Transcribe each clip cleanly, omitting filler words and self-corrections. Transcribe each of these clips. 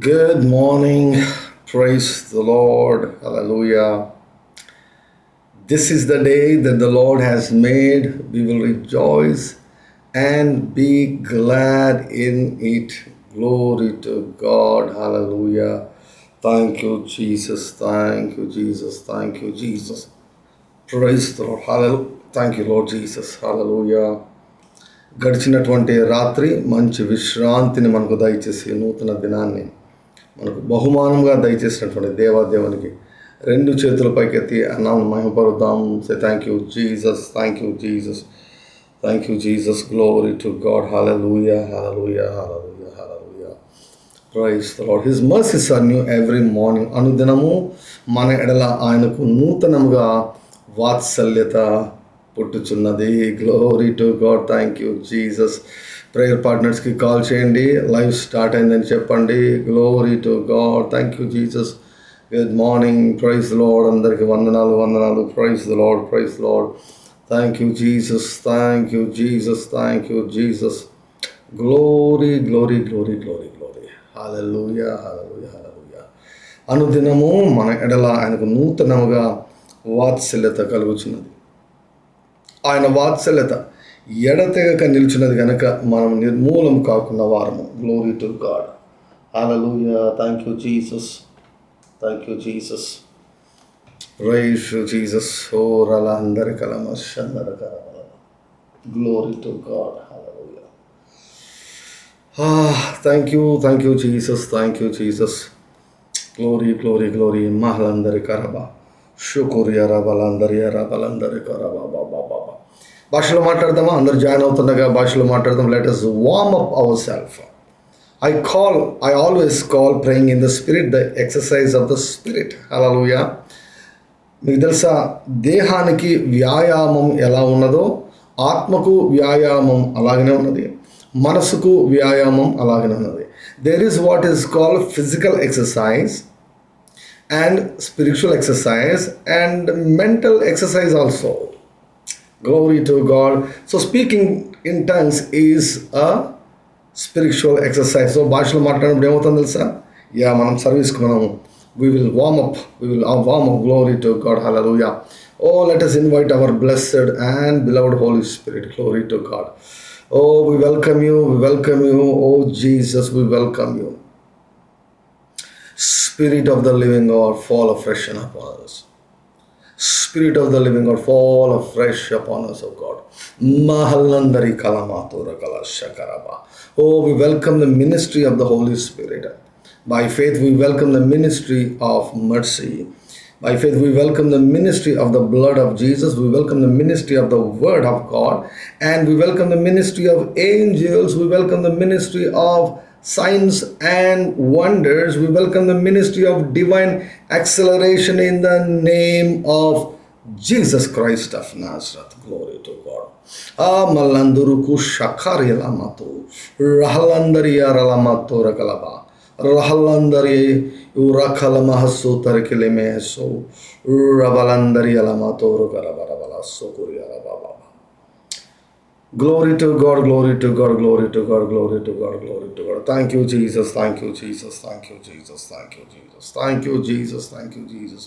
Good morning. Praise the Lord. Hallelujah. This is the day that the Lord has made. We will rejoice and be glad in it. Glory to God. Hallelujah. Thank you, Jesus. Thank you, Jesus. Thank you, Jesus. Praise the Lord. Hallelujah. Thank you, Lord Jesus. Hallelujah. గడిచినటువంటి రాత్రి మంచి విశ్రాంతిని మనకు దయచేసి నూతన దినాన్ని మనకు బహుమానంగా దయచేసినటువంటి దేవాదేవునికి రెండు చేతుల పైకెత్తి అన్నాను మహిమపరుద్దాం. Say thank you Jesus, thank you Jesus, thank you Jesus. Glory to God. Hallelujah, hallelujah, hallelujah, hallelujah. Praise the Lord. His mercies are new every morning. అనుదినము మన ఎడల ఆయనకు నూతనముగా వాత్సల్యత పుట్టుచున్నది. Glory to God. Thank you Jesus. Prayer పార్ట్నర్స్కి call చేయండి, live start అయిందని చెప్పండి. Glory to God. Thank you Jesus. Good morning. Praise Lord. అందరికీ వందనాలు, వందనాలు. Praise the Lord, praise lord. Thank you Jesus, thank you Jesus, thank you Jesus. Glory, glory, glory, glory, glory. Hallelujah, hallelujah, hallelujah. అనుదినము మన ఎడల ఆయనకు నూతనముగా వాత్సల్యత కలుగుచున్నది. ఆయన వాత్సల్యత ఎడతెగక నిలిచినది కనుక మనం నిర్మూలం కాకుండా వారము. Glory to God. Hallelujah. Thank you Jesus, thank you Jesus. Praise Jesus. ఓ రల అందరి కలమర కలమ. Glory to God. Hallelujah. Thank you Jesus, thank you Jesus. Glory, glory, glory. మహలందరి కరబా షుకురియా రబలందరియా రబలందరి కరబా. బాబా బాబా భాషలో మాట్లాడదామా? అందరు జాయిన్ అవుతుండగా భాషలో మాట్లాడదాం. Let us warm up ourselves. I always call praying in the spirit the exercise of the spirit. హల్లెలూయా. మీకు తెలుసా, దేహానికి వ్యాయామం ఎలా ఉన్నదో ఆత్మకు వ్యాయామం అలాగనే ఉన్నది, మనసుకు వ్యాయామం అలాగనే ఉన్నది. There is what is called physical exercise and spiritual exercise and mental exercise also. Glory to God. So speaking in tongues is a spiritual exercise. So భాషలో మాట్లాడినప్పుడు ఏమవుతుందో తెలుసా? మనం సర్వీస్కి we will warm up. Glory to God. Hallelujah. Oh, let us invite our blessed and beloved Holy Spirit. Glory to God. Oh, we welcome you. Oh Jesus, we welcome you. Spirit of the living God, fall afresh upon us. Spirit of the living God, fall afresh upon us, O God. Mahalandari kalamatura kalashakaraba. Oh, we welcome the ministry of the Holy Spirit. By faith, we welcome the ministry of mercy. By faith, we welcome the ministry of the blood of Jesus. We welcome the ministry of the word of God. And we welcome the ministry of angels. We welcome the ministry of signs and wonders. We welcome the ministry of divine acceleration in the name of Jesus Christ of Nazareth. Glory to God. Amalanduruku shakari lamato rahalandari yaralamato rakalaba rahalandari urakalamahasu tarikile meso rabalandari alamato rakalabala sokuri alababa. Glory to God, glory to God, glory to God, glory to God, glory to God. Thank you, Jesus, thank you, Jesus, thank you, Jesus, thank you, Jesus, thank you, Jesus, thank you, Jesus,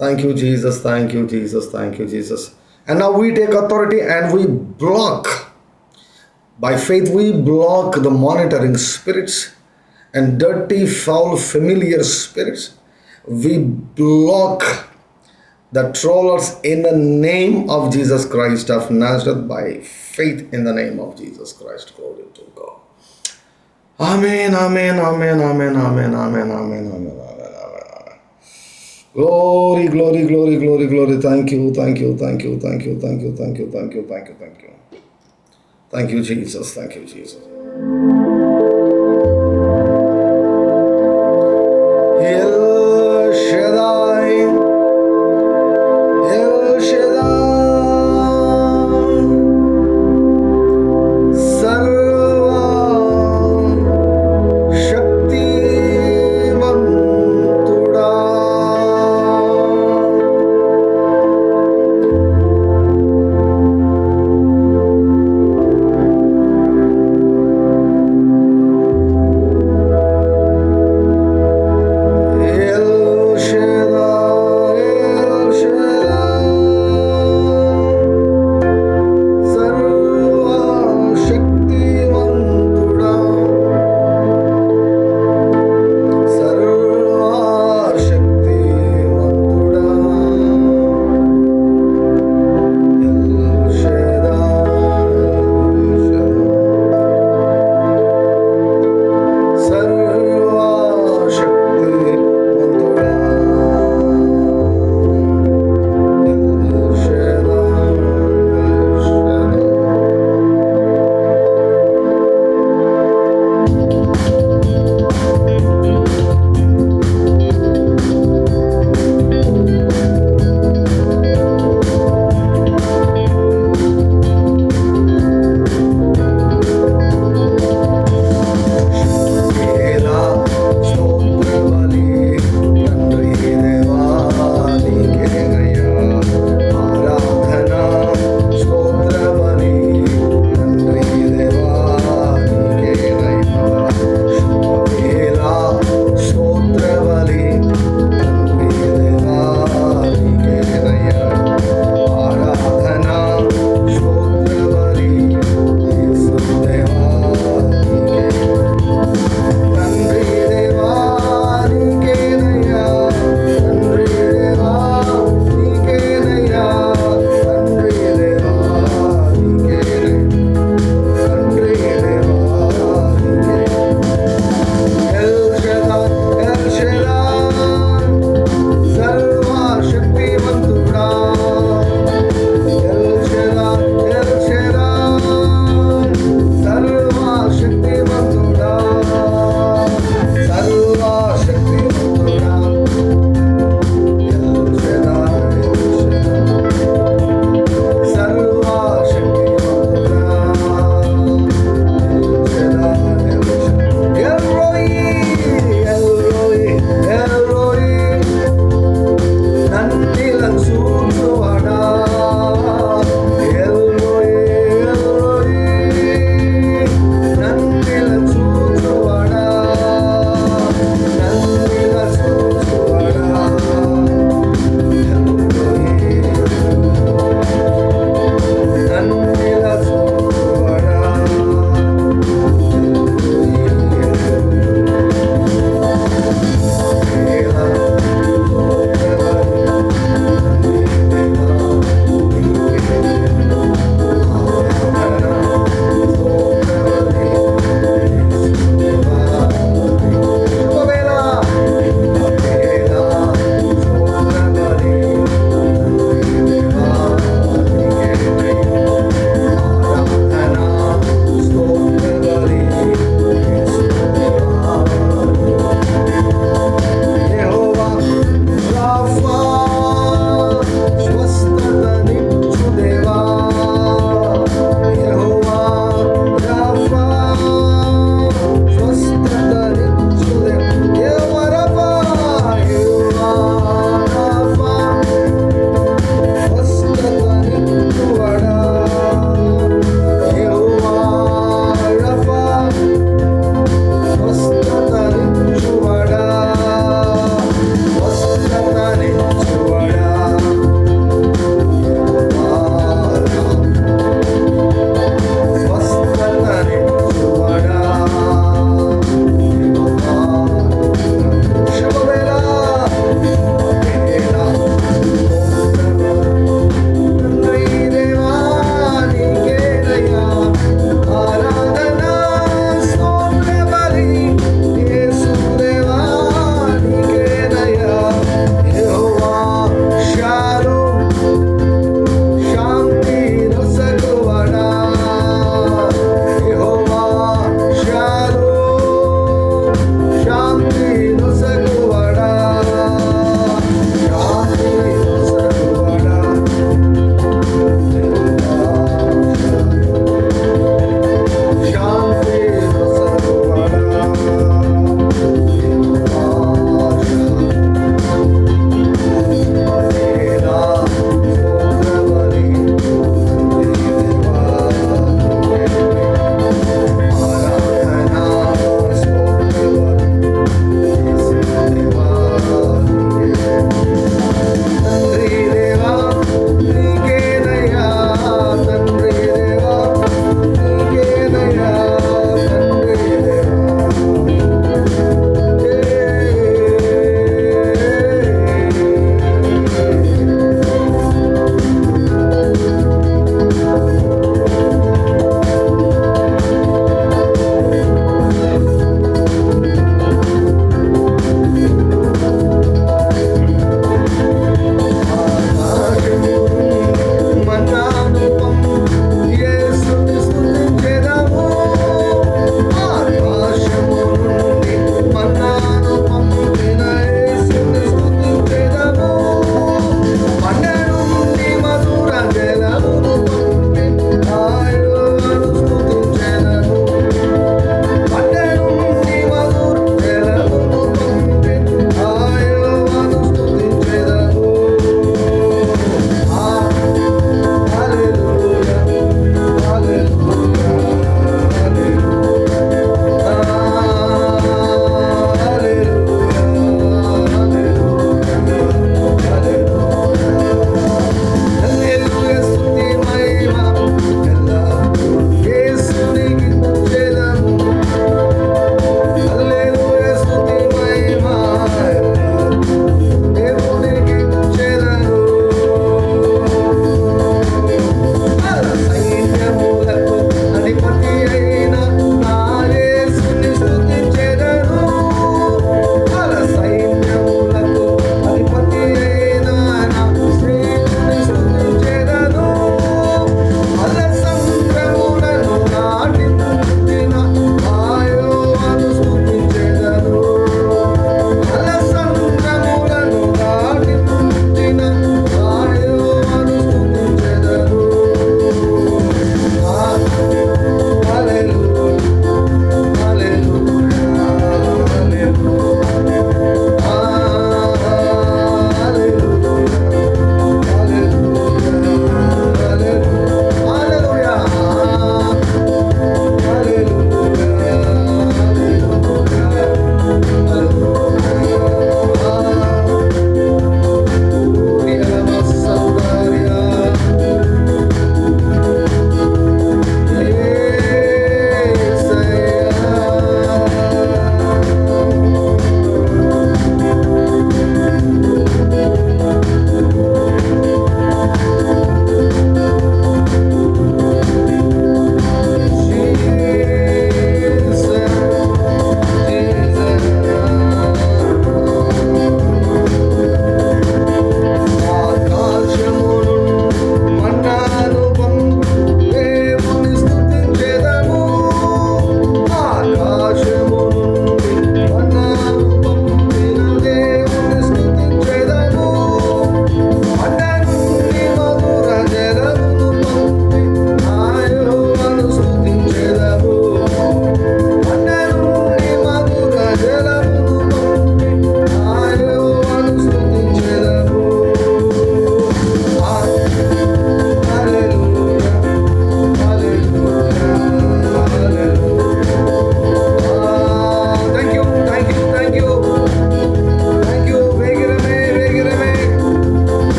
thank you, Jesus, thank you, Jesus, thank you, Jesus. And now we take authority and we block, by faith we block the monitoring spirits and dirty, foul, familiar spirits. We block the trollers in the name of Jesus Christ of Nazareth, by faith in the name of Jesus Christ. Glory to God. Amen, amen, amen, amen, amen, amen, amen, amen, amen, amen. Glory, glory, glory, glory, glory. Thank you, thank you, thank you, thank you, thank you, thank you, thank you, thank you, thank you. Thank you, Jesus, thank you, Jesus. El Shaddai, El Shaddai, Sarva Shaktimantuda.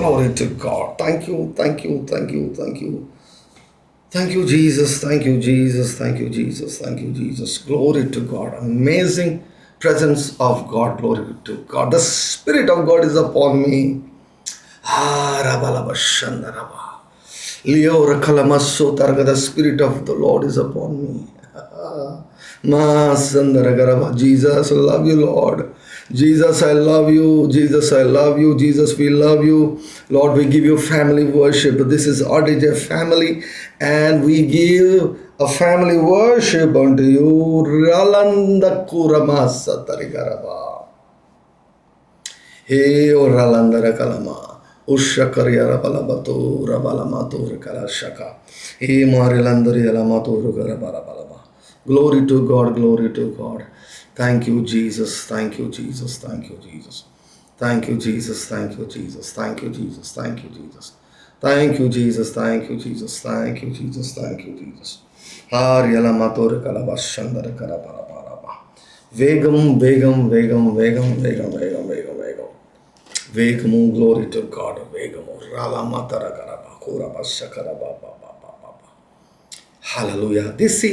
Glory to God. Thank you, thank you, thank you, thank you. Thank you, Jesus. Thank you, Jesus. Thank you, Jesus. Thank you, Jesus. Glory to God. Amazing presence of God. Glory to God. The Spirit of God is upon me. Rabalabashandaraba. Leo Rakalamaso Targa, the Spirit of the Lord is upon me. Jesus, I love you, Lord. Jesus, I love you. Jesus, I love you. Jesus, we love you. Lord, we give you family worship. This is RDJ family, and we give a family worship unto you. Ralanda Kuramasa Tarigaraba. Hey, O Ralandara Kalama. Ushakariara Balabatu, Rabalamato, Kalashaka. Hey, Marilandari Alamato, Rugarabalaba. Glory to God, glory to God. Thank you, Jesus. Thank you, Jesus. Thank you, Jesus. Thank you, Jesus. Thank you, Jesus. Thank you, Jesus. Thank you, Jesus. Thank you, Jesus. Thank you, Jesus. Thank you, Jesus. Thank you, Jesus. Arialamato, Kalabashandara Karabaraba. Vegam, Vegam, Vegam, Vegam, Vegam, Vegam, Vegam, Vegam. Vegamu, glory to God. Vegamu, Rala Matara Karaba, Kuraba Shakaraba, Baba. Hallelujah. This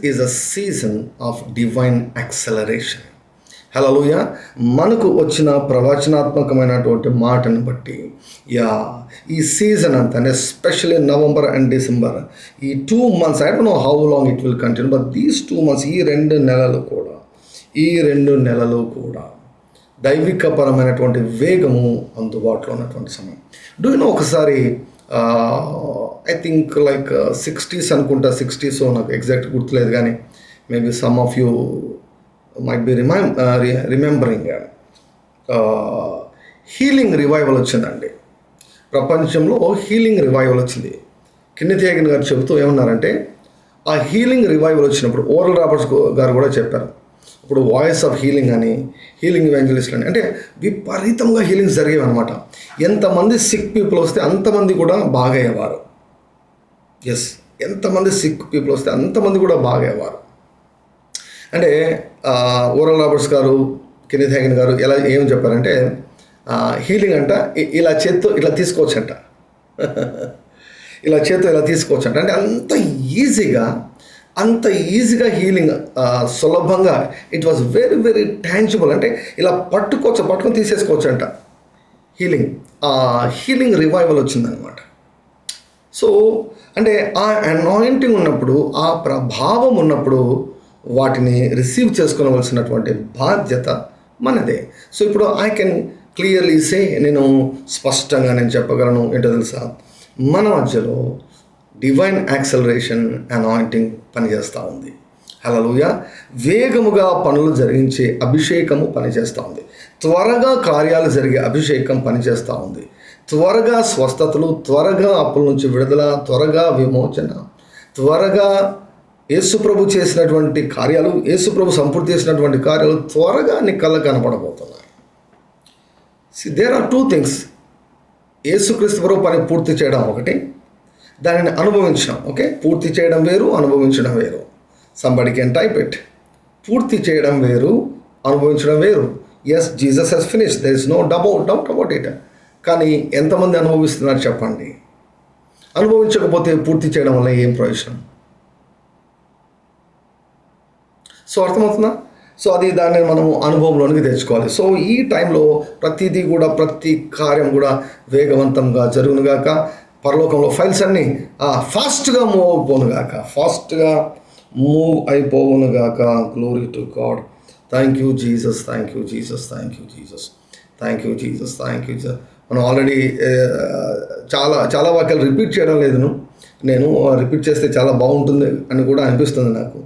is a season of divine acceleration. హల్లెలూయా. మనకు వచ్చిన ప్రవచనాత్మకమైనటువంటి మాటను బట్టి ఈ season అంతా, especially November and December, ఈ 2 months, I don't know how long it will continue, but these 2 months, ఈ 2 నెలలు కూడా దైవికపరమైనటువంటి వేగము అందుబాటులో ఉన్నటువంటి సమయం. డూ యు నో, ఒకసారి ఐ థింక్ లైక్ 60s అనుకుంటా, 60s నాకు ఎగ్జాక్ట్ గుర్తులేదు, కానీ maybe some of you might be remembering, healing revival వచ్చిందండి. ప్రపంచంలో హీలింగ్ రివైవల్ వచ్చింది. కెన్నెత్ హేగిన్ గారు చెబుతూ ఏమన్నారంటే, ఆ హీలింగ్ రివైవల్ వచ్చినప్పుడు, ఓరల్ రాబర్ట్స్ గారు కూడా చెప్పారు, ఇప్పుడు వాయిస్ ఆఫ్ హీలింగ్ అని, హీలింగ్ ఇవాంజలిస్ట్ అని, అంటే విపరీతంగా హీలింగ్స్ జరిగేవి అనమాట. ఎంతమంది సిక్ పీపుల్ వస్తే అంతమంది కూడా బాగయ్యేవారు. ఎస్, ఎంతమంది సిక్ పీపుల్ వస్తే అంతమంది కూడా బాగయ్యేవారు. అంటే ఓరల్ రాబర్ట్స్ గారు, కెన్నెత్ హేగిన్ గారు ఏం చెప్పారంటే, హీలింగ్ అంట ఇలా చేత్తో ఇలా తీసుకోవచ్చంట, ఇలా తీసుకోవచ్చంట. అంటే అంత ఈజీగా హీలింగ్, సులభంగా, it was very very tangible. అంటే ఇలా పట్టుకొని తీసేసుకోవచ్చు అంట హీలింగ్ రివైవల్ వచ్చిందనమాట. సో అంటే ఆ అనాయింటింగ్ ఉన్నప్పుడు, ఆ ప్రభావం ఉన్నప్పుడు వాటిని రిసీవ్ చేసుకోవలసినటువంటి బాధ్యత మనదే. సో ఇప్పుడు ఐ కెన్ క్లియర్లీ సే, నేను స్పష్టంగా చెప్పగలను, ఏంటో తెలుసా, మన మధ్యలో డివైన్ యాక్సలరేషన్ అనాయింటింగ్ పనిచేస్తూ ఉంది. హల్లెలూయా. వేగముగా పనులు జరిగించే అభిషేకము పనిచేస్తూ ఉంది. త్వరగా కార్యాలు జరిగే అభిషేకం పనిచేస్తూ ఉంది. త్వరగా స్వస్థతలు, త్వరగా అప్పుల నుంచి విడుదల, త్వరగా విమోచన, త్వరగా యేసుప్రభు చేసినటువంటి కార్యాలు, యేసుప్రభు సంపూర్తి చేసినటువంటి కార్యాలు త్వరగా నీ కళ్ళకు కనపడబోతున్నాయి. There are 2 things. యేసుక్రీస్తు ప్రభు పని పూర్తి చేయడం ఒకటి, దానిని అనుభవించడం. ఓకే, పూర్తి చేయడం వేరు, అనుభవించడం వేరు. Somebody can type it. పూర్తి చేయడం వేరు, అనుభవించడం వేరు. Yes, Jesus has finish, there is no doubt about it. కానీ ఎంతమంది అనుభవిస్తున్నారు చెప్పండి? అనుభవించకపోతే పూర్తి చేయడం వల్ల ఏం ప్రయోజనం? సో అర్థమవుతుందా? సో దాన్ని మనము అనుభవంలోనికి తెచ్చుకోవాలి. సో ఈ టైంలో ప్రతిదీ కూడా, ప్రతి కార్యం కూడా వేగవంతంగా జరుగునుగాక. పరలోకంలో ఫైల్స్ అన్నీ ఫాస్ట్గా move అయిపోవునుగాక. Glory to God. Thank you Jesus, thank you Jesus, thank you Jesus, thank you Jesus, thank you Jesus. మనం ఆల్రెడీ చాలా వాక్యాలు రిపీట్ చేయడం లేదు. నేను రిపీట్ చేస్తే చాలా బాగుంటుంది అని కూడా అనిపిస్తుంది నాకు.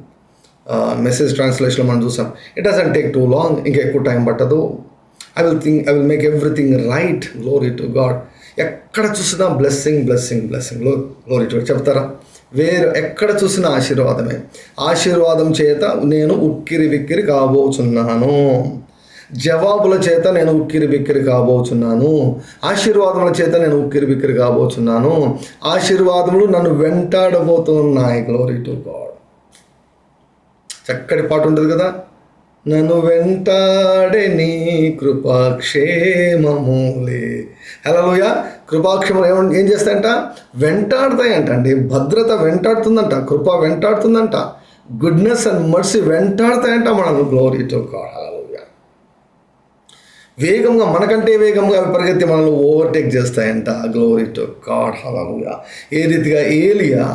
మెసేజ్ ట్రాన్స్లేషన్లో మనం చూసాం, it doesn't take two long, ఇంకా ఎక్కువ టైం పట్టదు. I will make everything right. Glory to God. ఎక్కడ చూసినా బ్లెస్సింగ్. Glory to God. చెప్తారా? ఎక్కడ చూసినా ఆశీర్వాదమే. ఆశీర్వాదం చేత నేను ఉక్కిరి బిక్కిరి కాబోచున్నాను. జవాబుల చేత నేను ఉక్కిరి బిక్కిరి కాబోచున్నాను. ఆశీర్వాదముల చేత నేను ఉక్కిరి బిక్కిరి కాబోచున్నాను. ఆశీర్వాదములు నన్ను వెంటాడబోతున్నాయి. Glory to God. చక్కటి పాట ఉంటుంది కదా, నన్ను వెంటాడే నీ కృపాక్షేమములే, హల్లెలూయా. కృపాక్షేమం ఏం చేస్తాయంట? వెంటాడతాయంట అండి. భద్రత వెంటాడుతుందంట, కృప వెంటాడుతుందంట, గుడ్నెస్ అండ్ మర్సీ వెంటాడతాయంట మనల్ని. Glory to God. హల్లెలూయా. వేగంగా, మనకంటే వేగంగా అవి పరిగెత్తి మనల్ని ఓవర్టేక్ చేస్తాయంట. Glory to God. హల్లెలూయా. ఏ రీతిగా ఏలియా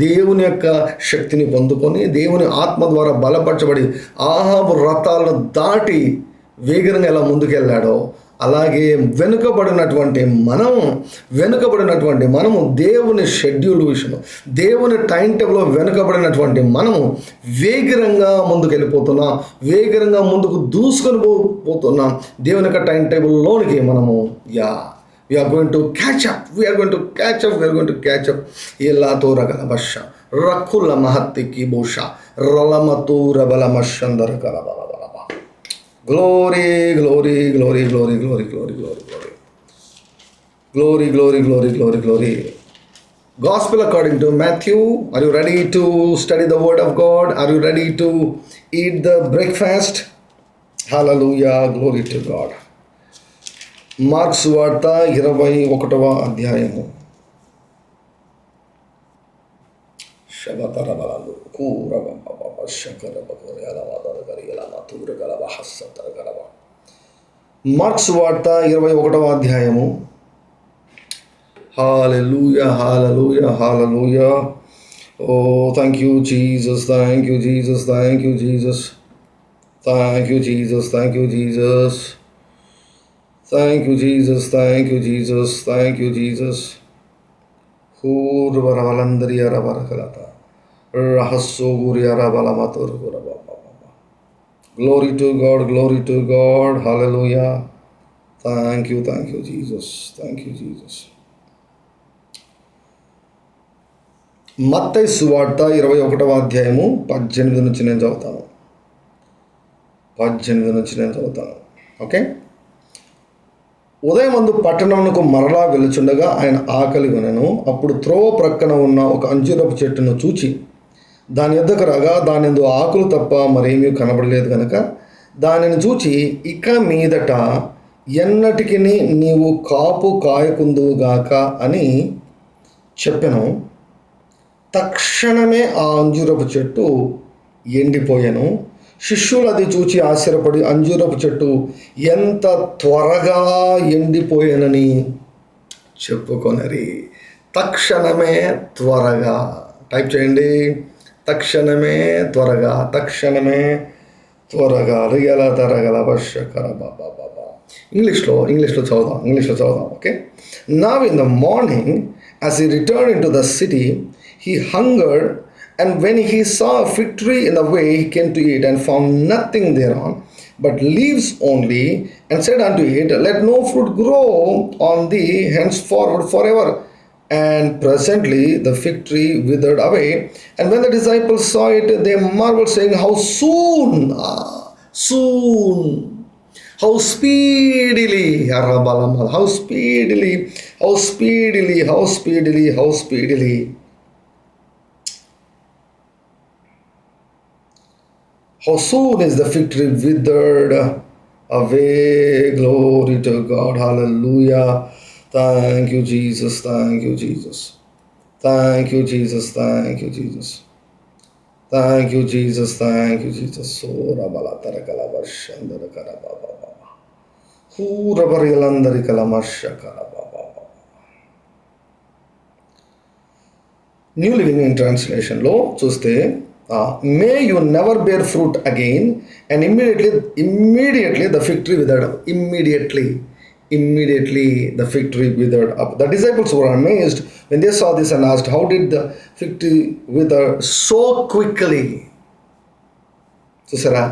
దేవుని యొక్క శక్తిని పొందుకొని, దేవుని ఆత్మ ద్వారా బలపరచబడి ఆహాబు రథాలను దాటి వేగంగా ఎలా ముందుకెళ్ళాడో, అలాగే వెనుకబడినటువంటి మనము దేవుని షెడ్యూల్ విషయం, దేవుని టైం టేబుల్లో వెనుకబడినటువంటి మనము వేగంగా ముందుకెళ్ళిపోతున్నాం, వేగంగా ముందుకు దూసుకొని పోతున్నాం. దేవుని యొక్క టైం టేబుల్లోనికి మనము we are going to catch up. ఇలా తోరగల బష రకుల మహత్తికి భూష రలమతూర బలమషందర కలబల. Glory. Gospel according to Matthew. Are you ready to study the word of God? Are you ready to eat the breakfast? Hallelujah. Glory to God. Marks వార్త 21వ అధ్యాయము. Marks వార్త 21వ అధ్యాయము. హల్లెలూయా. Oh, thank you Jesus. Thank you Jesus. Glory to God. Hallelujah. Thank you Jesus. మత్తయి సువార్త 21వ అధ్యాయము 18 నుంచి నేను చదువుతాను. ఓకే. ఉదయమందు పట్టణమునకు మరలా వెలుచుండగా ఆయన ఆకలి కొనెను. అప్పుడు త్రోవ ప్రక్కన ఉన్న ఒక అంజూరపు చెట్టును చూచి దాని యొద్దకు రాగా దానిందు ఆకులు తప్ప మరేమీ కనబడలేదు కనుక దానిని చూచి, ఇక మీదట ఎన్నటికి నీవు కాపు కాయకుందువుగాక అని చెప్పెను. తక్షణమే ఆ అంజూరపు చెట్టు ఎండిపోయాను. శిష్యులు అది చూచి ఆశ్చర్యపడి అంజూరపు చెట్టు ఎంత త్వరగా ఎండిపోయానని చెప్పుకొనరి. తక్షణమే త్వరగా. టైప్ చేయండి. తక్షణమే త్వరగా. రియల తరగల వర్షకర బాబా. ఇంగ్లీష్లో చదువుదాం. Okay. Now in the morning, as he returned into the city, he hungered, and when he saw a fig tree in the way, he came to it, and found nothing thereon but leaves only, and said unto it, Let no fruit grow on thee henceforward forever. And presently the fig tree withered away. And when the disciples saw it, they marveled, saying, How soon, how speedily, how soon is the fig tree withered away. Glory to God. Hallelujah. Thank you Jesus. Thank you Jesus. Sura bala tarakala vashandara kara baba. Hura barilandari kalamasha kara baba. New Living in Translation lo చూస్తే, may you never bear fruit again. And immediately the fig tree withered up. Immediately the fig tree withered up. The disciples were amazed when they saw this and asked, How did the fig tree wither so quickly? Susara,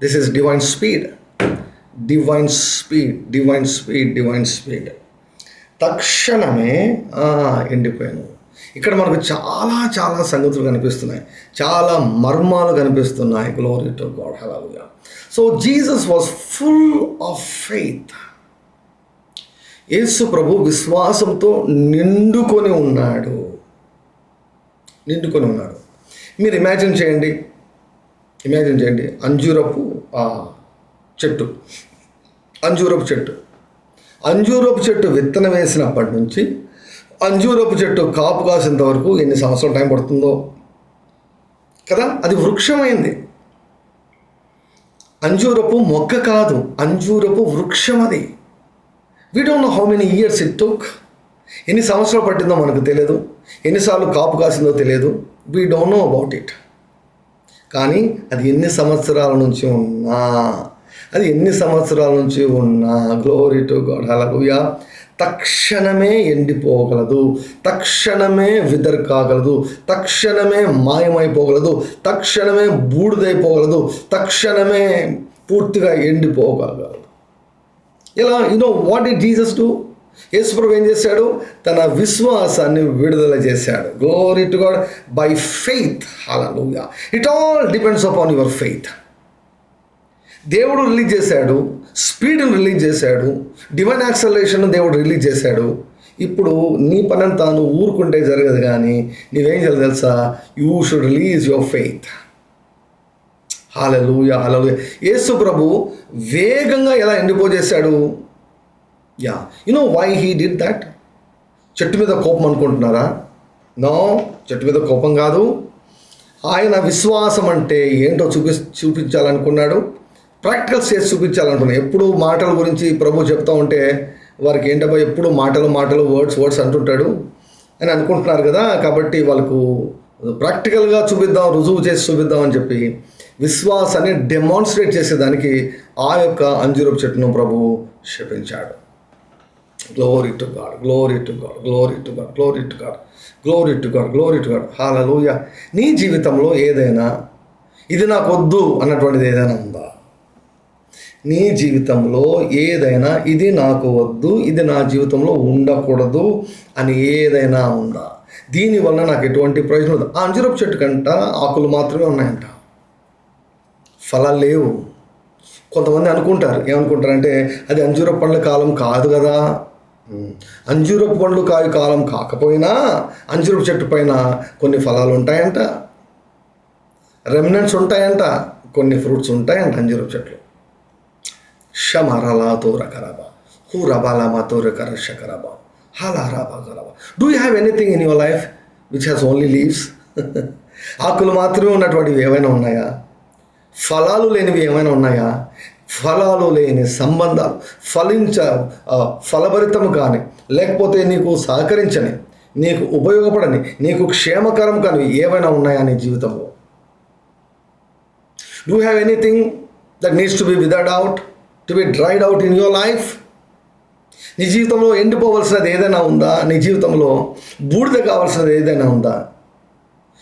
this is divine speed. తక్షణమే ఎండిపోయాను. ఇక్కడ మనకు చాలా సంగతులు కనిపిస్తున్నాయి, చాలా మర్మాలు కనిపిస్తున్నాయి. Glory to God. Hallelujah. So Jesus was full of faith. యేసు ప్రభు విశ్వాసంతో నిండుకొని ఉన్నాడు. మీరు ఇమాజిన్ చేయండి అంజూరపు చెట్టు. అంజూరపు చెట్టు విత్తనం వేసినప్పటి నుంచి అంజూరపు చెట్టు కాపు కాసేంత వరకు ఎన్ని సంవత్సరాల టైం పడుతుందో కదా. అది వృక్షమైంది. అంజూరపు మొక్క కాదు, అంజూరపు వృక్షం అది. We don't know how many years it took. ఎన్ని సంవత్సరాలు పట్టిందో మనకు తెలియదు, ఎన్నిసార్లు కాపు కాసిందో తెలియదు. We don't know about it. కానీ అది ఎన్ని సంవత్సరాల నుంచి ఉన్నా గ్లోరీ టు గాడ్, హల్లెలూయా, తక్షణమే ఎండిపోగలదు, తక్షణమే విదర్ కాగలదు, తక్షణమే మాయమైపోగలదు, తక్షణమే బూడిదైపోగలదు, తక్షణమే పూర్తిగా ఎండిపోగలదు. ఇలా వాట్ డి జీసస్ డు? యేసుప్రభు ఏం చేశాడు? తన విశ్వాసాన్ని విడుదల చేశాడు. Glory to God, by faith. Hallelujah. It all depends upon your faith. దేవుడు రిలీజ్ చేశాడు, స్పీడ్ని రిలీజ్ చేశాడు, డివైన్ యాక్సలరేషన్ దేవుడు రిలీజ్ చేశాడు. ఇప్పుడు నీ పనంతా నువ్వు ఊరుకుంటే జరగదు, కానీ నీవేం చేయాలి తెలుసా? You should release your faith. హల్లెలూయా, హల్లెలూయా. యేసు ప్రభు వేగంగా ఎలా ఎండిపోజేశాడు? Why he did that? చెట్టు మీద కోపం అనుకుంటున్నారా? నో, చెట్టు మీద కోపం కాదు. ఆయన విశ్వాసం అంటే ఏంటో చూపించాలనుకున్నాడు. ప్రాక్టికల్స్ చేసి చూపించాలనుకున్నాడు. ఎప్పుడు మాటల గురించి ప్రభు చెప్తా ఉంటే వారికి ఏంటబ్బా ఎప్పుడు మాటలు వర్డ్స్ అంటుంటాడు అని అనుకుంటున్నారు కదా. కాబట్టి వాళ్ళకు ప్రాక్టికల్గా చూపిద్దాం, రుజువు చేసి చూపిద్దాం అని చెప్పి విశ్వాసాన్ని డెమాన్స్ట్రేట్ చేసేదానికి ఆ యొక్క అంజూరపు చెట్టును ప్రభు శపించాడు. Glory to God, glory to God, glory to God, glory to God, glory to God, glory to God. హల్లెలూయా. నీ జీవితంలో ఏదైనా ఇది నాకు వద్దు అన్నటువంటిది ఏదైనా ఉందా? నీ జీవితంలో ఏదైనా ఇది నాకు వద్దు, ఇది నా జీవితంలో ఉండకూడదు అని ఏదైనా ఉందా? దీనివల్ల నాకు ఎటువంటి ప్రయోజనం లేదు. ఆ అంజూరపు చెట్టు కంట ఆకులు మాత్రమే ఉన్నాయంట, ఫలాలు లేవు. కొంతమంది అనుకుంటారు, ఏమనుకుంటారంటే అది అంజూరపు పండ్ల కాలం కాదు కదా. అంజూరపు పండ్లు కాలం కాకపోయినా అంజూరపు చెట్టు పైన కొన్ని ఫలాలు ఉంటాయంట, రెమినెంట్స్ ఉంటాయంట, కొన్ని ఫ్రూట్స్ ఉంటాయంట అంజూరపు చెట్లు. షమరలా తోరకరబా హూరబాలమా తోరకర షకరబా హలారాబా గరబా. Do you have anything in your life which has only leaves? ఆకులు మాత్రమే ఉన్నటువంటివి ఏమైనా ఉన్నాయా? ఫలాలు లేనివి ఏమైనా ఉన్నాయా? ఫలాలు లేని సంబంధాలు, ఫలభరితము కానీ, లేకపోతే నీకు సహకరించని, నీకు ఉపయోగపడని, నీకు క్షేమకరం కానీ ఏమైనా ఉన్నాయా నీ జీవితంలో? Do have anything that needs to be విదర్డ్ out, to be dried out in your life? నీ జీవితంలో ఎండిపోవలసినది ఏదైనా ఉందా? నీ జీవితంలో బూడిద కావాల్సినది ఏదైనా ఉందా?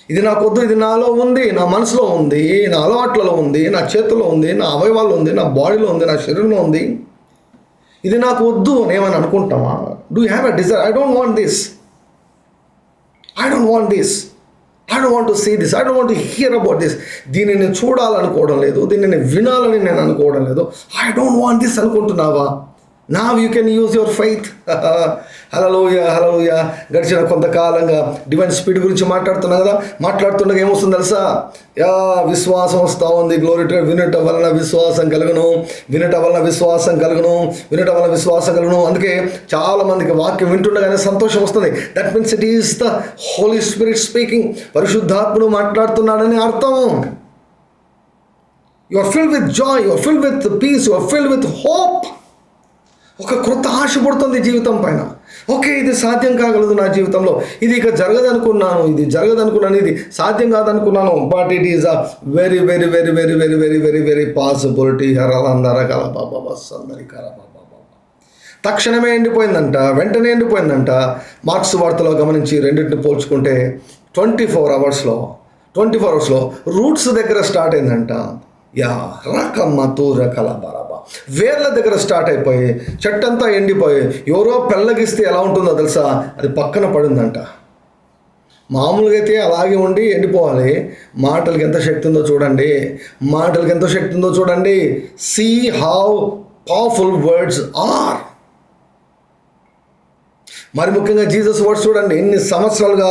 ఇది నాకొద్దు, ఇది నాలో ఉంది, నా మనసులో ఉంది, నా అలవాట్లలో ఉంది, నా చేతుల్లో ఉంది, నా అవయవాల్లో ఉంది, నా బాడీలో ఉంది, నా శరీరంలో ఉంది. ఇది నాకు వద్దు అని ఏమని అనుకుంటామా? Do you have a desire? I don't want this, I don't want this, I don't want to see this, I don't want to hear about this. దీన్ని నేను చూడాలనుకోవడం లేదు, దీన్ని వినాలని నేను అనుకోవడం లేదు. ఐ డోంట్ వాంట్ దిస్ అనుకుంటున్నావా? Now you can use your faith. హల్లెలూయా, హల్లెలూయా. గడిచిన కొంతకాలంగా డివైన్ స్పీడ్ గురించి మాట్లాడుతున్నా కదా. మాట్లాడుతుండగా ఏమొస్తుంది తెలుసా? విశ్వాసం వస్తూ ఉంది. Glory to God. వినటం వలన విశ్వాసం కలుగును, వినటం వలన విశ్వాసం కలుగును, వినటం వలన విశ్వాసం కలుగును. అందుకే చాలా మందికి వాక్యం వింటుండగానే సంతోషం వస్తుంది. That means it is the Holy Spirit speaking. పరిశుద్ధాత్ముడు మాట్లాడుతున్నాడని అర్థం. You are filled with joy, you are filled with peace, you are filled with hope. ఒక క్రొత్త ఆశ పడుతుంది జీవితం పైన. ఓకే, ఇది సాధ్యం కాగలదు నా జీవితంలో, ఇది ఇక జరగదనుకున్నాను, ఇది జరగదనుకున్నాను, ఇది సాధ్యం కాదనుకున్నాను, but it is a very very very very very very very very possibility. హరలందరకల Baba bus అందరి కర బాబా. తక్షణమే ఎండిపోయిందంట, వెంటనే ఎండిపోయిందంట. మార్క్స్ వార్తలో గమనించి రెండింటిని పోల్చుకుంటే 24 అవర్స్లో రూట్స్ దగ్గర స్టార్ట్ అయిందంట. రకమ్మ తూరకల బరబా, వేర్ల దగ్గర స్టార్ట్ అయిపోయి చెట్టంతా ఎండిపోయి ఎవరో పెళ్ళగిస్తే ఎలా ఉంటుందో తెలుసా? అది పక్కన పడిందంట. మామూలుగా అయితే అలాగే ఉండి ఎండిపోవాలి. మాటలకి ఎంత శక్తి ఉందో చూడండి, మాటలకి ఎంత శక్తి ఉందో చూడండి. See how powerful words are. మరి ముఖ్యంగా జీసస్ వర్డ్స్ చూడండి. ఎన్ని సంవత్సరాలుగా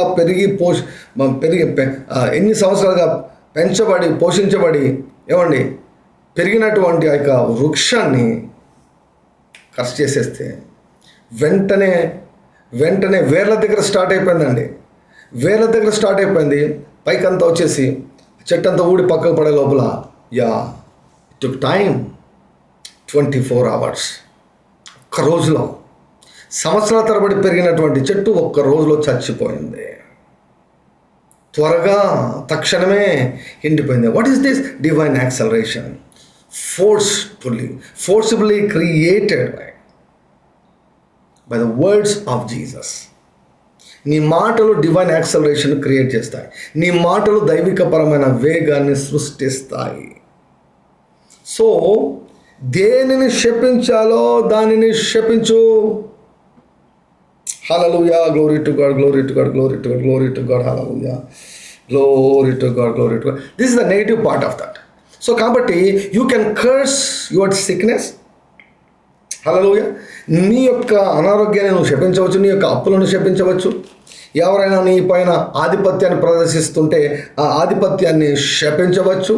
ఎన్ని సంవత్సరాలుగా పెంచబడి పోషించబడి పెరిగినటువంటి ఆ యొక్క వృక్షాన్ని ఖర్చు చేసేస్తే వెంటనే వేర్ల దగ్గర స్టార్ట్ అయిపోయిందండి. వేర్ల దగ్గర స్టార్ట్ అయిపోయింది, పైకంతా వచ్చేసి చెట్టు అంతా ఊడి పక్కకు పడే లోపల ఇట్ టుక్ టైం 24 hours. ఒక్క రోజులో సంవత్సరాల తరబడి పెరిగినటువంటి చెట్టు ఒక్క రోజులో చచ్చిపోయింది. త్వరగా తక్షణమే ఎండిపోయింది. What is this? Divine acceleration. ఫోర్సిబుల్లీ created by the words of Jesus. నీ మాటలు డివైన్ యాక్సలరేషన్ క్రియేట్ చేస్తాయి. నీ మాటలు దైవికపరమైన వేగాన్ని సృష్టిస్తాయి. సో దేనిని శపించాలో దానిని శపించు. హల్లెలూయా, glory to God, glory to God, glory to God, glory to God, hallelujah, glory to God, glory to God. This is the negative part of that. So కాబట్టి you can curse your sickness. హల్లెలూయా. నీ యొక్క అనారోగ్యాన్ని నువ్వు శపించవచ్చు, నీ యొక్క అప్పులను శపించవచ్చు. ఎవరైనా నీ పైన ఆధిపత్యాన్ని ప్రదర్శిస్తుంటే ఆ ఆధిపత్యాన్ని శపించవచ్చు.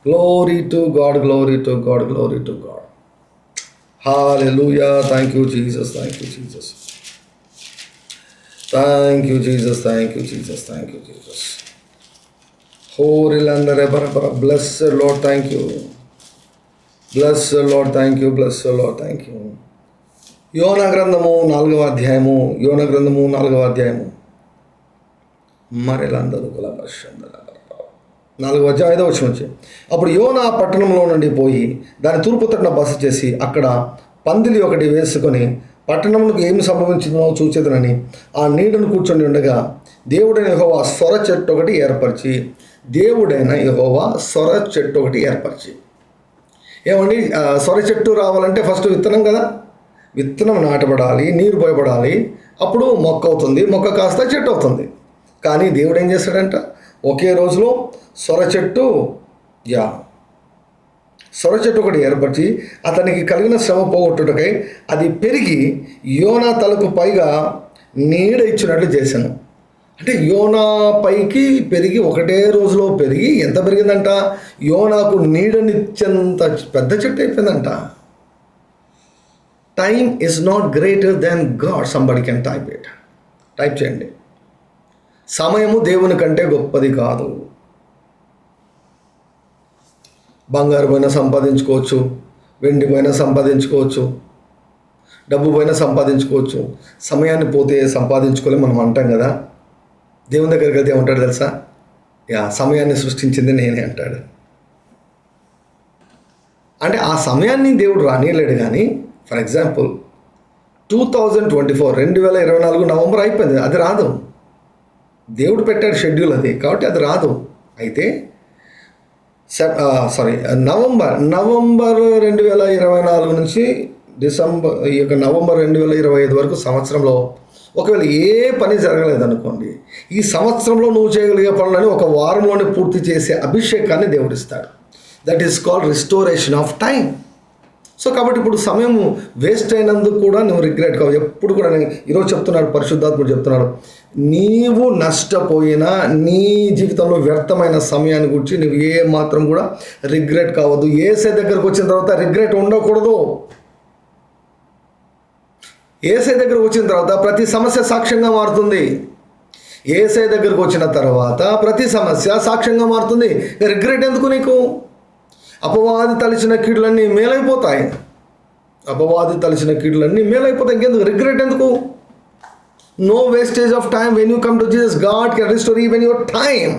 Glory to God, glory to God, glory to God. Hallelujah. Thank you Jesus, thank you Jesus, thank you Jesus, thank you Jesus, thank you Jesus. హోరిలందరే బరబర. Bless lord, thank you. Bless lord, thank you. Bless lord, thank you. యోనా గ్రంథము 4వ అధ్యాయము. యోనా గ్రంథము 4వ అధ్యాయము. మరెలందరూ కులపర్షందర 4వ అధ్యాయం 5వ వచనం వచ్చి, అప్పుడు యోనా పట్టణంలో నుండి పోయి దాని తూర్పు తట్టున బస చేసి అక్కడ పందిలి ఒకటి వేసుకొని పట్టణంలోకి ఏమి సంభవించిందో చూచేదనని ఆ నీడను కూర్చొని ఉండగా దేవుడైన యెహోవా సొర చెట్టు ఒకటి ఏర్పరిచి ఏమండి, సొర చెట్టు రావాలంటే ఫస్ట్ విత్తనం కదా, విత్తనం నాటబడాలి, నీరు పోయబడాలి, అప్పుడు మొక్క అవుతుంది, మొక్క కాస్త చెట్టు అవుతుంది. కానీ దేవుడు ఏం చేస్తాడంట, ఒకే రోజులో సొర చెట్టు ఒకటి ఏర్పరిచి అతనికి కలిగిన శ్రమ పోగొట్టుటకై అది పెరిగి యోనా తలకు పైగా నీడ ఇచ్చినట్లు చేశాను. అంటే యోనా పైకి పెరిగి ఒకటే రోజులో పెరిగి ఎంత పెరిగిందంట, యోనాకు నీడనిచ్చేంత పెద్ద చెట్టు అయిపోయిందంట. Time is not greater than God. Somebody can type it. Type చేయండి. సమయము దేవుని కంటే గొప్పది కాదు. బంగారు పైన సంపాదించుకోవచ్చు, వెండి పైన సంపాదించుకోవచ్చు, డబ్బు పైన సంపాదించుకోవచ్చు, సమయాన్ని పోతే సంపాదించుకోలేం మనం అంటాం కదా. దేవుని దగ్గరికి వెళ్తే ఏమంటాడు తెలుసా, సమయాన్ని సృష్టించింది నేనే అంటాడు. అంటే ఆ సమయాన్ని దేవుడు రానియలేడు. కానీ ఫర్ ఎగ్జాంపుల్ 2024 నవంబర్ అయిపోయింది, అది రాదు. దేవుడు పెట్టాడు షెడ్యూల్ అది, కాబట్టి అది రాదు. అయితే నవంబర్ 2024 నుంచి నవంబర్ 2025 వరకు సంవత్సరంలో ఒకవేళ ఏ పని జరగలేదనుకోండి, ఈ సంవత్సరంలో నువ్వు చేయగలిగే పనులని ఒక వారంలోనే పూర్తి చేసే అభిషేకాన్ని దేవుడిస్తాడు. That is called restoration of time. So కాబట్టి ఇప్పుడు సమయం వేస్ట్ అయినందుకు కూడా నువ్వు రిగ్రెట్ కావు. ఎప్పుడు కూడా ఈరోజు చెప్తున్నాడు, పరిశుద్ధాత్ముడు చెప్తున్నాడు, నీవు నష్టపోయినా నీ జీవితంలో వ్యర్థమైన సమయాన్ని గురించి నువ్వు ఏ మాత్రం కూడా రిగ్రెట్ కావద్దు. యేసే దగ్గరకు వచ్చిన తర్వాత రిగ్రెట్ ఉండకూడదు. యేసే దగ్గరకు వచ్చిన తర్వాత ప్రతి సమస్య సాక్ష్యంగా మారుతుంది. యేసే దగ్గరకు వచ్చిన తర్వాత ప్రతి సమస్య సాక్ష్యంగా మారుతుంది. రిగ్రెట్ ఎందుకు నీకు? అపవాది తలిచిన కీడులన్నీ మేలైపోతాయి. ఇంకెందుకు రిగ్రెట్ ఎందుకు? No wastage of time. When you come to Jesus, God can restore even your time.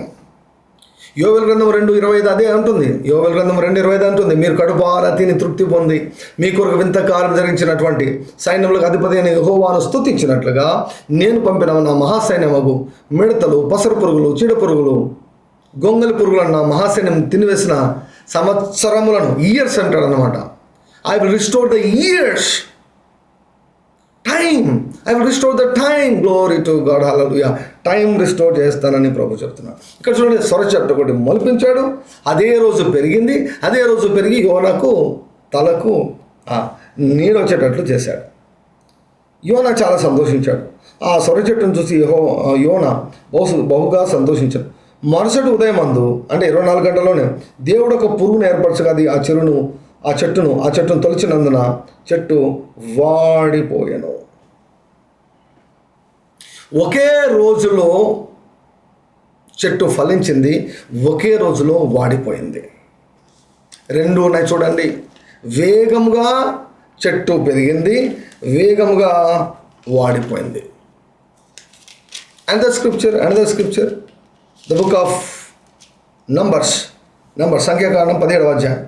యోవేలు గ్రంథం 2:25 అదే అంటుంది. యోవేలు గ్రంథం 2:25 అంటుంది, మీరు కడుపారా తిని తృప్తి పొంది మీ కొరకు వింతకాలం జరిగించినటువంటి సైన్యములకు అధిపతి అయిన యెహోవాను స్తుతించినట్లుగా నేను పంపిన నా మహాసైన్యమగు మిడతలు, పసరు పురుగులు, చీడ పురుగులు, గొంగలి పురుగులను నా మహాసైన్యం తినివేసిన సంవత్సరములను, ఇయర్స్ అంటాడు అనమాట. I will restore the years. Time, I will restore the time. Glory to God, hallelujah. Time restore చేస్తానని ప్రభు చెప్తున్నాడు. ఇక్కడ చూడండి, సొర చెట్టు ఒకటి మొలిపించాడు, అదే రోజు పెరిగింది, అదే రోజు పెరిగి యోనాకు తలకు నీడ వచ్చేటట్లు చేశాడు. యోనా చాలా సంతోషించాడు. ఆ సొర చెట్టును చూసి యోనా బహుగా సంతోషించాడు. మరుసటి ఉదయం అందు, అంటే 24 గంటల్లోనే దేవుడు ఒక పురుగును ఏర్పరచగా అది ఆ చెరువును ఆ చెట్టును తొలిచినందున చెట్టు వాడిపోయాను. ఒకే రోజులో చెట్టు ఫలించింది, ఒకే రోజులో వాడిపోయింది. రెండు ఉన్నాయి చూడండి. వేగంగా చెట్టు పెరిగింది, వేగంగా వాడిపోయింది. another scripture, the book of Numbers, సంఖ్యాకాండం 17వ అధ్యాయం.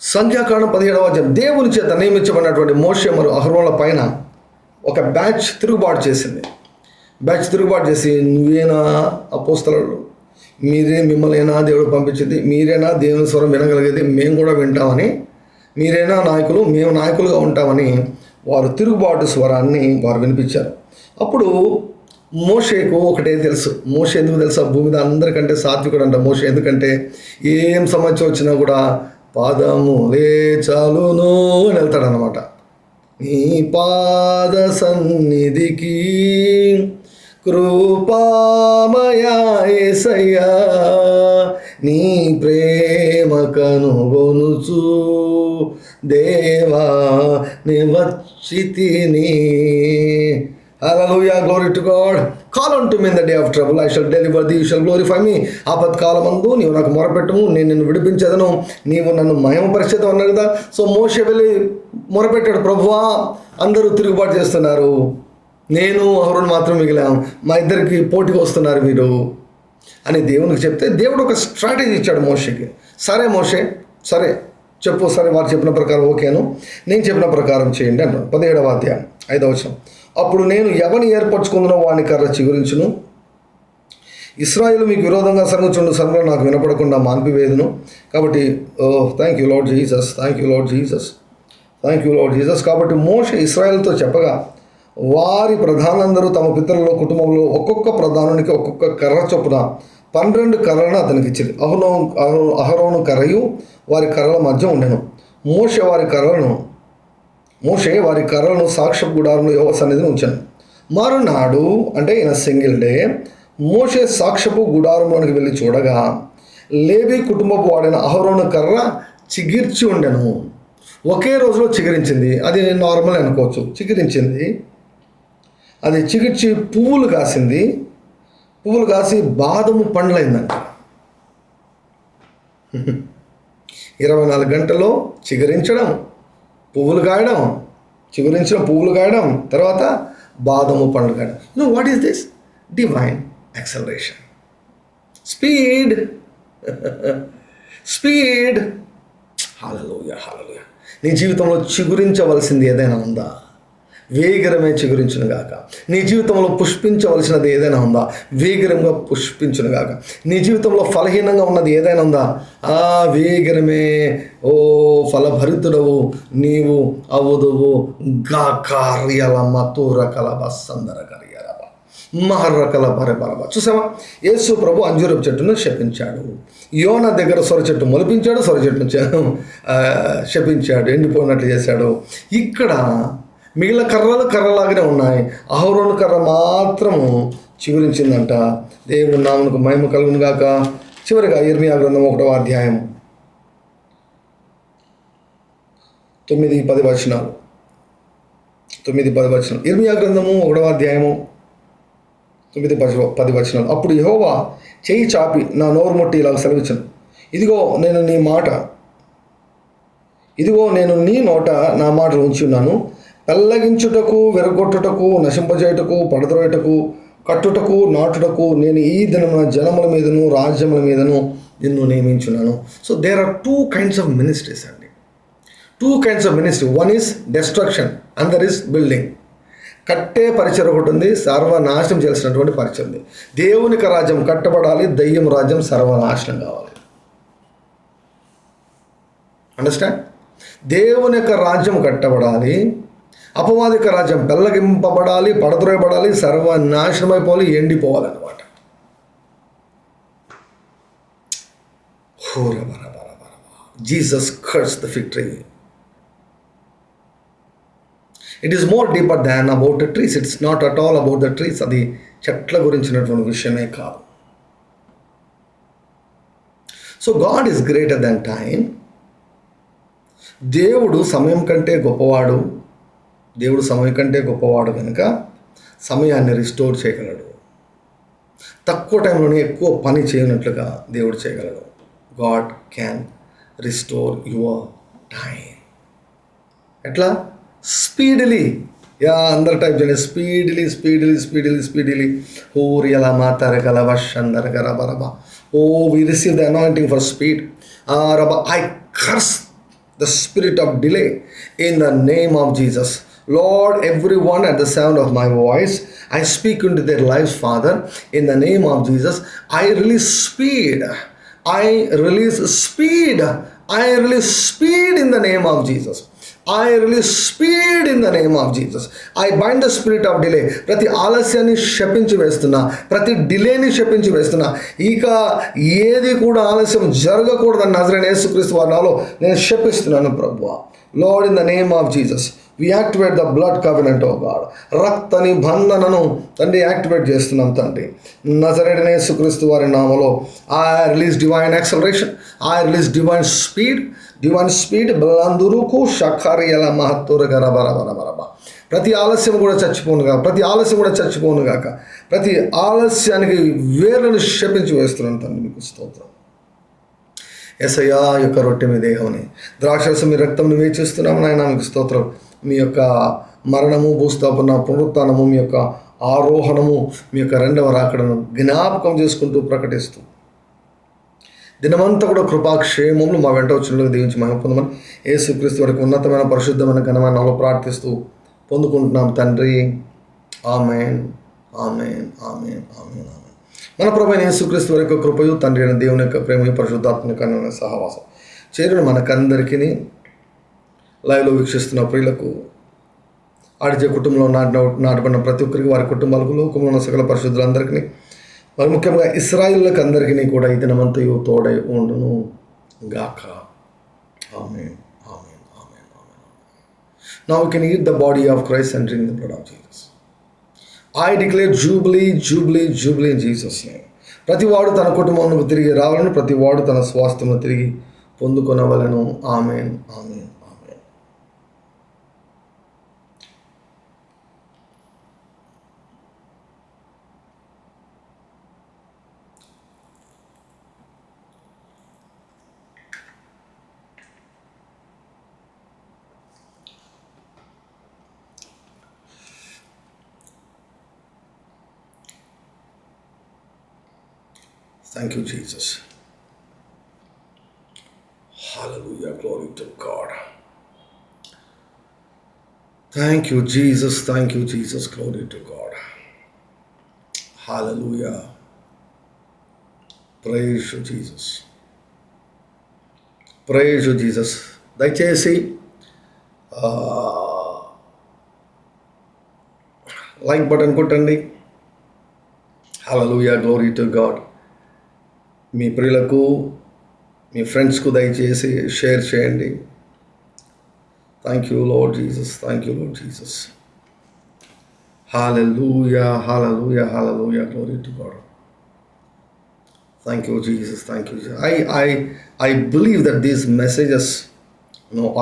సంఖ్యాకాండం 17వ అధ్యాయం. దేవుని చేత నియమించబడినటువంటి మోషే మరియు అహరోనుల పైన ఒక బ్యాచ్ తిరుగుబాటు చేసి, నువ్వేనా అపోస్తలుడు, మిమ్మల్నేనా దేవుడు పంపించింది, మీరేనా దేవుని స్వరం వినగలిగేది, మేము కూడా వింటామని, మీరేనా నాయకులు, మేము నాయకులుగా ఉంటామని వారు తిరుగుబాటు స్వరాన్ని వారు వినిపించారు. అప్పుడు మోషేకు ఒకటే తెలుసు. మోషే ఎందుకు తెలుసా? భూమి మీద అందరికంటే సాత్వికుడు అంట మోషే. ఎందుకంటే ఏం సమస్య వచ్చినా కూడా పాదము చాలును అని వెళ్తాడనమాట. నీ పాద సన్నిధికి కృపామయా యేసయ్యా, నీ ప్రేమ కనుగొనుచు దేవా నివచ్చితిని. Hallelujah, glory to God. Call unto me in the day of trouble, I shall deliver thee, you shall glorify me. ఆపత్కాలమందు నీవు నాకు మొరపెట్టుము, నేను నిన్ను విడిపించేదను, నీవు నన్ను మహిమపరిచేదవు అన్నాడు కదా. సో మోషే వెళ్ళి మొరపెట్టాడు, ప్రభువా అందరూ తిరుగుబాటు చేస్తున్నారు, నేను అహరోను మాత్రం మిగిలాం, మా ఇద్దరికి పోటీకి వస్తున్నారు మీరు అని దేవునికి చెప్తే, దేవుడు ఒక స్ట్రాటజీ ఇచ్చాడు మోషేకి. సరే మోషే, సరే చెప్పు, సరే వారు చెప్పిన ప్రకారం ఓకేను, నేను చెప్పిన ప్రకారం చేయండి అన్నాడు. 17వ అధ్యాయం 5వ వచనం. అప్పుడు నేను ఎవరిని ఏర్పరచుకుందునో వాని కర్ర చిగురించును, ఇశ్రాయేలు మీకు విరోధంగా సరుగుచుండు సరుగులు నాకు వినపడకుండా మాన్పివేదును. కాబట్టి థ్యాంక్ యూ లార్డ్ జీసస్. కాబట్టి మోషే ఇశ్రాయేలుతో చెప్పగా, వారి ప్రధానులందరూ తమ పితరుల కుటుంబంలో ఒక్కొక్క ప్రధానునికి ఒక్కొక్క కర్ర చొప్పున 12 కర్రలను అతనికి ఇచ్చింది. అహరోను కర్రయు వారి కర్రల మధ్య ఉండెను. మోషే వారి కర్రలను సాక్ష్యపు గుడారంలో యెహోవా సన్నిధిని ఉంచాను. మరునాడు అంటే ఇన్ సింగిల్ డే మోషే సాక్ష్యపు గుడారంలోనికి వెళ్ళి చూడగా, లేవి కుటుంబపు వాడైన అహరోను కర్ర చిగిర్చి ఉండెను. ఒకే రోజులో చిగురించింది. అది నార్మల్ అనుకోవచ్చు. చిగురించింది, అది చిగిర్చి పువ్వులు కాసి బాదము పండ్లైందంట. 24 గంటల్లో చిగురించడం, పువ్వులు కాయడం, తర్వాత బాదము పండ్లు కాయడం. What is this? Divine acceleration, speed. హల్లెలూయా. నీ జీవితంలో చిగురించవలసింది ఏదైనా ఉందా? వేగరమే చిగురించును గాక. నీ జీవితంలో పుష్పించవలసినది ఏదైనా ఉందా? వేగరంగా పుష్పించును గాక. నీ జీవితంలో ఫలహీనంగా ఉన్నది ఏదైనా ఉందా? వేగరమే ఫలభరితుడవు నీవు అవుదువు గాకార్యల మతురకల బస్సందర కరియలవ మహర్రకల బరబరబ. చూసావా, యేసు ప్రభు అంజూరపు చెట్టును శపించాడు. యోన దగ్గర సొర చెట్టు మొలిపించాడు, సొర చెట్టును శపించాడు, ఎండిపోయినట్లు చేశాడు. ఇక్కడ మిగిలిన కర్రలాగానే ఉన్నాయి. అహరోను కర్ర మాత్రము చిగురించిందంట. దేవుని నామమునకు మహిమ కలుగును గాక. చివరిగా ఇర్మియా గ్రంథం 1వ అధ్యాయం 9-10 వచనాలు. ఇర్మియా గ్రంథము 1వ అధ్యాయము 9-10 వచనాలు. అప్పుడు యెహోవా చెయ్యి చాపి నా నోరు ముట్టి ఇలా సెలవిచ్చాను, ఇదిగో నేను నీ నోట నా మాటలు ఉంచి ఉన్నాను. పెళ్ళగించుటకు, విరగొట్టుటకు, నశింపజేయుటకు, పడద్రోయుటకు, కట్టుటకు, నాటుటకు నేను ఈ దినమున జనముల మీదను రాజ్యముల మీదను నిన్ను నియమించున్నాను. So there are 2 kinds of ministries అండి. 2 kinds of ministry. One is destruction, another is building. కట్టే పరిచయం ఒకటి ఉంది, సర్వనాశనం చేసినటువంటి పరిచయం ఉంది. దేవునికి రాజ్యం కట్టబడాలి, దయ్యం రాజ్యం సర్వనాశనం కావాలి. అండర్స్టాండ్? దేవుని యొక్క రాజ్యం కట్టబడాలి, అపవాదిక రాజ్యం పెళ్ళగింపబడాలి, పడద్రోయబడాలి, సర్వనాశనమైపోవాలి, ఎండిపోవాలన్నమాట. Jesus cursed the fig tree. It is more deeper than about the trees. It's not at all about the trees. అది చెట్ల గురించినటువంటి విషయమే కాదు. So God is greater than time. దేవుడు సమయం కంటే గొప్పవాడు. దేవుడు సమయం కంటే గొప్పవాడు కనుక సమయాన్ని రిస్టోర్ చేయగలడు. తక్కువ టైంలోనే ఎక్కువ పని చేయనట్లుగా దేవుడు చేయగలడు. God can restore your time. ఎట్లా? స్పీడ్లీ. అందరు టైప్ చేయండి. Speedily. Oh రియలా మాతారగల వర్షందరగ రబ రబ. Oh we receive the anointing for speed. రబ I curse the spirit of delay in the name of Jesus. Lord, everyone at the sound of my voice, I speak into their lives, Father, in the name of Jesus. I release speed. I release speed in the name of Jesus. I release speed in the name of Jesus. I bind the spirit of delay. ప్రతి ఆలస్యాన్ని శపించి వేస్తున్నా, ప్రతి డిలేని శపించి వేస్తున్నా. ఇక ఏది కూడా ఆలస్యం జరగకూడదని నజరేయుడైన యేసుక్రీస్తు వారి నామములో నేను శపిస్తున్నాను ప్రభువా. Lord, in the name of Jesus, we activate the blood covenant, oh God. రక్త నిబంధనను తండ్రి యాక్టివేట్ చేస్తున్నాం తండ్రి. నజరేయుడైన యేసుక్రీస్తు వారి నామములో I release divine acceleration. I release divine speed. బలందురుకు షఖరియల మహత్తూర గరబరబరబరబ. ప్రతి ఆలస్యం కూడా చచ్చిపోను గాక. ప్రతి ఆలస్యానికి వేర్లను శపించి వేస్తున్నాను తండ్రి. మీకు స్తోత్రం. యేసయ్యా యొక్క రొట్టె మీ దేహంని, ద్రాక్షరసం మీ రక్తంని వేచిస్తున్నాము నాయన. మీకు స్తోత్రం. మీ యొక్క మరణము, భూస్థాపన, పునరుత్థానము, మీ యొక్క ఆరోహణము, మీ యొక్క రెండవ రాకడను జ్ఞాపకం చేసుకుంటూ ప్రకటిస్తూ దినమంతా కూడా కృపాక్షేమములు మా వెంట వచ్చినట్లుగా దీవించి మహిమ పొందమని యేసుక్రీస్తు వారికి ఉన్నతమైన పరిశుద్ధమైన ఘనమైన నామములో ప్రార్థిస్తూ పొందుకుంటున్నాం తండ్రి. ఆమేన్. మన ప్రభువైన యేసుక్రీస్తు వారి యొక్క కృపయు, తండ్రి అయిన దేవుని యొక్క ప్రేమ, పరిశుద్ధాత్మ యొక్క సహవాసం చేరిన మనకందరికీ, లైవ్లో వీక్షిస్తున్న ప్రియులకు, ఆడిజే కుటుంబంలో నాటబడిన ప్రతి ఒక్కరికి, వారి కుటుంబాలకు, లోకంలో ఉన్న సకల పరిశుద్ధులందరికీ, మరి ముఖ్యంగా ఇశ్రాయేలులకు అందరికీ కూడా ఈ దినమంతయు తోడై ఉండును గాక. ఆమేన్. Now we can eat the body of Christ and drink the blood of Jesus. I declare jubilee in Jesus' name. ప్రతివాడు తన కుటుంబంలో తిరిగి రావాలని, ప్రతివాడు తన స్వాస్థ్యము తిరిగి పొందుకొనవలెను. ఆమేన్. Thank you, Jesus. Hallelujah. Glory to God. Thank you, Jesus. Glory to God. Hallelujah. Praise you, Jesus. దయచేసి లైక్ బటన్ కొట్టండి. Hallelujah. Glory to God. మీ ప్రియులకు, మీ ఫ్రెండ్స్కు దయచేసి షేర్ చేయండి. Thank you lord Jesus. Hallelujah. Glory to God. Thank you, Jesus. I believe that these messages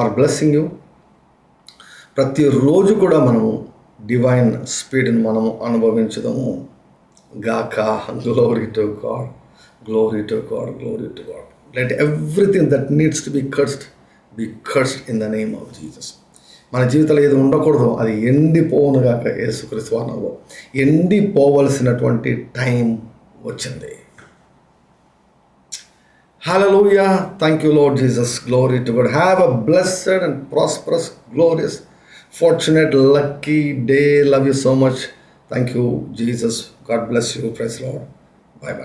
are blessing you. ప్రతిరోజు కూడా మనము divine స్పీడ్ని మనము అనుభవించదము గాక. Glory to God. Let everything that needs to be cursed in the name of Jesus. మన జీవితంలో ఏది ఉండకూడదు అది ఎండిపోవును గాక. యేసుక్రీస్తు నామములో ఎండిపోవలసినటువంటి టైం వచ్చింది. Hallelujah. Thank you, Lord Jesus. Glory to God. Have a blessed and prosperous, glorious, fortunate, lucky day. Love you so much. Thank you, Jesus. God bless you. Praise the Lord. Bye.